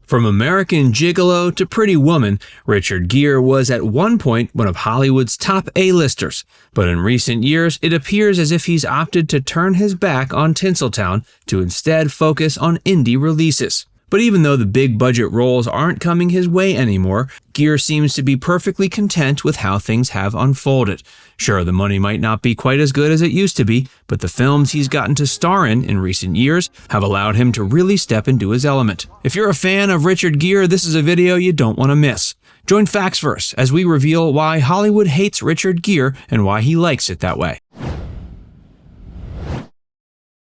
From American Gigolo to Pretty Woman, Richard Gere was at one point one of Hollywood's top A-listers, but in recent years it appears as if he's opted to turn his back on Tinsel Town to instead focus on indie releases. But even though the big-budget roles aren't coming his way anymore, Gere seems to be perfectly content with how things have unfolded. Sure, the money might not be quite as good as it used to be, but the films he's gotten to star in recent years have allowed him to really step into his element. If you're a fan of Richard Gere, this is a video you don't want to miss. Join Factsverse as we reveal why Hollywood hates Richard Gere and why he likes it that way.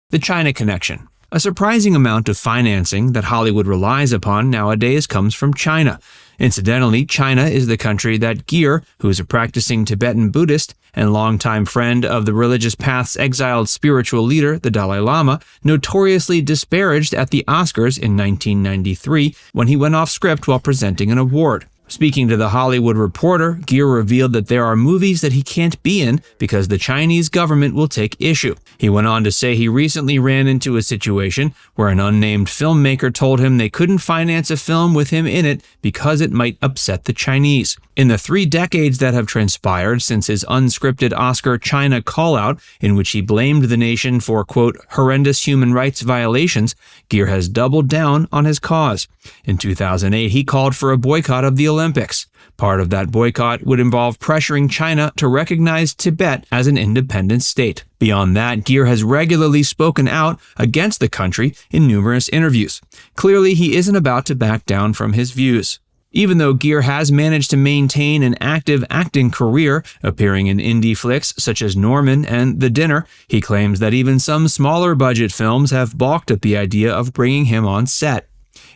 The China Connection. A surprising amount of financing that Hollywood relies upon nowadays comes from China. Incidentally, China is the country that Gere, who is a practicing Tibetan Buddhist and longtime friend of the religious path's exiled spiritual leader, the Dalai Lama, notoriously disparaged at the Oscars in 1993 when he went off script while presenting an award. Speaking to The Hollywood Reporter, Gere revealed that there are movies that he can't be in because the Chinese government will take issue. He went on to say he recently ran into a situation where an unnamed filmmaker told him they couldn't finance a film with him in it because it might upset the Chinese. In the 3 decades that have transpired since his unscripted Oscar China call-out, in which he blamed the nation for, quote, horrendous human rights violations, Gere has doubled down on his cause. In 2008, he called for a boycott of the Olympics. Part of that boycott would involve pressuring China to recognize Tibet as an independent state. Beyond that, Gere has regularly spoken out against the country in numerous interviews. Clearly, he isn't about to back down from his views. Even though Gere has managed to maintain an active acting career, appearing in indie flicks such as Norman and The Dinner, he claims that even some smaller budget films have balked at the idea of bringing him on set.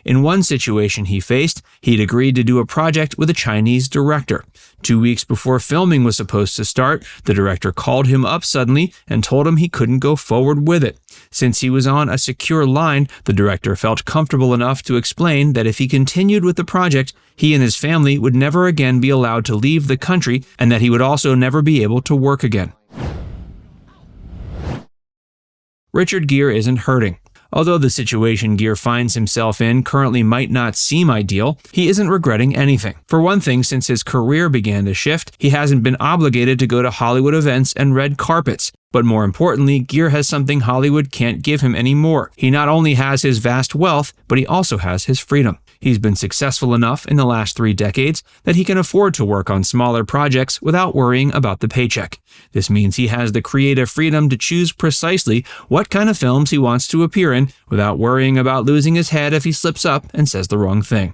In one situation he faced, he'd agreed to do a project with a Chinese director. 2 weeks before filming was supposed to start, the director called him up suddenly and told him he couldn't go forward with it. Since he was on a secure line, the director felt comfortable enough to explain that if he continued with the project, he and his family would never again be allowed to leave the country and that he would also never be able to work again. Richard Gere isn't hurting. Although the situation Gere finds himself in currently might not seem ideal, he isn't regretting anything. For one thing, since his career began to shift, he hasn't been obligated to go to Hollywood events and red carpets. But more importantly, Gere has something Hollywood can't give him anymore. He not only has his vast wealth, but he also has his freedom. He's been successful enough in the last 3 decades that he can afford to work on smaller projects without worrying about the paycheck. This means he has the creative freedom to choose precisely what kind of films he wants to appear in without worrying about losing his head if he slips up and says the wrong thing.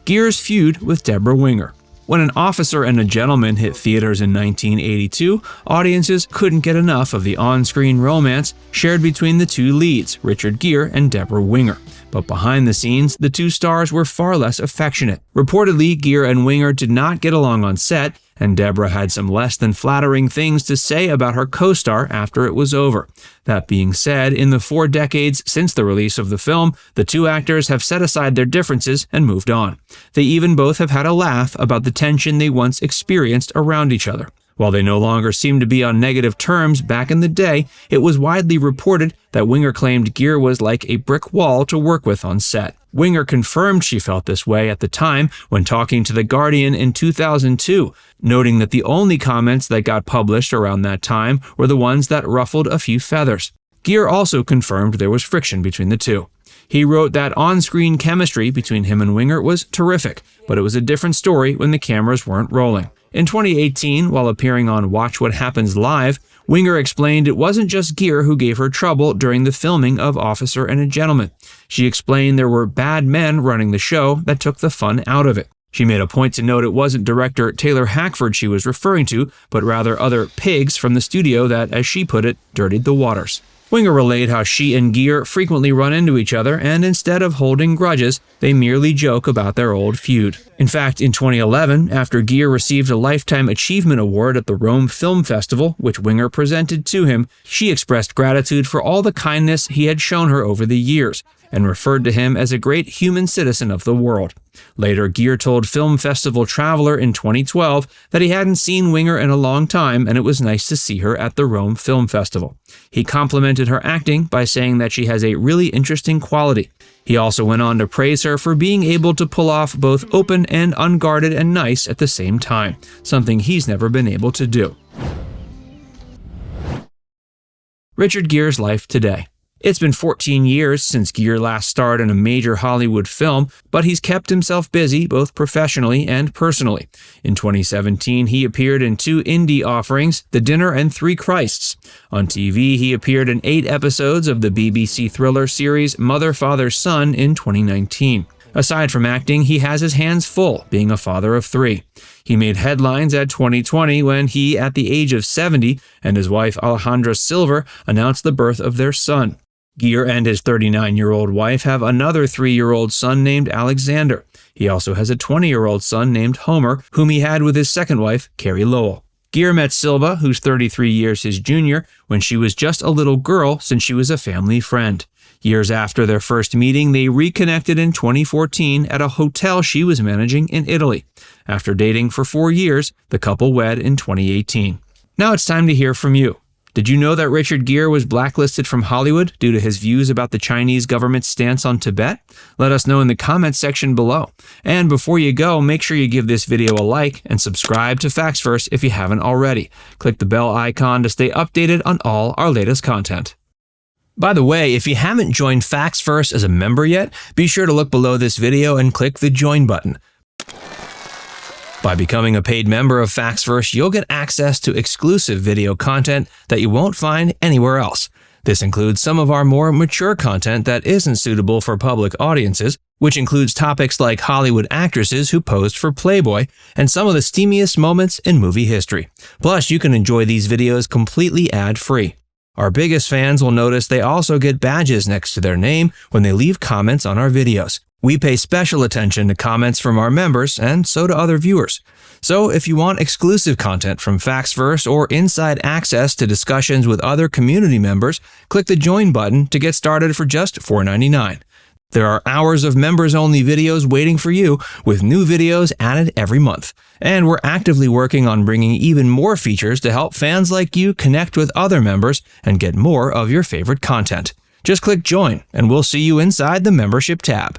Gere's feud with Debra Winger. When An Officer and a Gentleman hit theaters in 1982, audiences couldn't get enough of the on-screen romance shared between the 2 leads, Richard Gere and Debra Winger. But behind the scenes, the 2 stars were far less affectionate. Reportedly, Gere and Winger did not get along on set, and Debra had some less than flattering things to say about her co-star after it was over. That being said, in the 4 decades since the release of the film, the 2 actors have set aside their differences and moved on. They even both have had a laugh about the tension they once experienced around each other. While they no longer seem to be on negative terms back in the day, it was widely reported that Winger claimed Gere was like a brick wall to work with on set. Winger confirmed she felt this way at the time when talking to The Guardian in 2002, noting that the only comments that got published around that time were the ones that ruffled a few feathers. Gere also confirmed there was friction between the 2. He wrote that on-screen chemistry between him and Winger was terrific, but it was a different story when the cameras weren't rolling. In 2018, while appearing on Watch What Happens Live, Winger explained it wasn't just Gere who gave her trouble during the filming of Officer and a Gentleman. She explained there were bad men running the show that took the fun out of it. She made a point to note it wasn't director Taylor Hackford she was referring to, but rather other pigs from the studio that, as she put it, dirtied the waters. Winger relayed how she and Gere frequently run into each other, and instead of holding grudges, they merely joke about their old feud. In fact, in 2011, after Gere received a Lifetime Achievement Award at the Rome Film Festival, which Winger presented to him, she expressed gratitude for all the kindness he had shown her over the years. and referred to him as a great human citizen of the world. Later, Gere told Film Festival Traveler in 2012 that he hadn't seen Winger in a long time and it was nice to see her at the Rome Film Festival. He complimented her acting by saying that she has a really interesting quality. He also went on to praise her for being able to pull off both open and unguarded and nice at the same time, something he's never been able to do. Richard Gere's life today. It's been 14 years since Gere last starred in a major Hollywood film, but he's kept himself busy both professionally and personally. In 2017, he appeared in 2 indie offerings, The Dinner and 3 Christs. On TV, he appeared in 8 episodes of the BBC thriller series Mother, Father, Son in 2019. Aside from acting, he has his hands full, being a father of 3. He made headlines at 2020 when he, at the age of 70, and his wife Alejandra Silver announced the birth of their son. Gere and his 39-year-old wife have another 3-year-old son named Alexander. He also has a 20-year-old son named Homer, whom he had with his second wife, Carrie Lowell. Gere met Silva, who's 33 years his junior, when she was just a little girl since she was a family friend. Years after their first meeting, they reconnected in 2014 at a hotel she was managing in Italy. After dating for 4 years, the couple wed in 2018. Now it's time to hear from you. Did you know that Richard Gere was blacklisted from Hollywood due to his views about the Chinese government's stance on Tibet? Let us know in the comments section below. And before you go, make sure you give this video a like and subscribe to Facts First if you haven't already. Click the bell icon to stay updated on all our latest content. By the way, if you haven't joined Facts First as a member yet, be sure to look below this video and click the join button. By becoming a paid member of Facts First, you'll get access to exclusive video content that you won't find anywhere else. This includes some of our more mature content that isn't suitable for public audiences, which includes topics like Hollywood actresses who posed for Playboy and some of the steamiest moments in movie history. Plus, you can enjoy these videos completely ad-free. Our biggest fans will notice they also get badges next to their name when they leave comments on our videos. We pay special attention to comments from our members, and so do other viewers. So if you want exclusive content from Facts First or inside access to discussions with other community members, click the join button to get started for just $4.99. There are hours of members-only videos waiting for you, with new videos added every month. And we're actively working on bringing even more features to help fans like you connect with other members and get more of your favorite content. Just click join, and we'll see you inside the membership tab.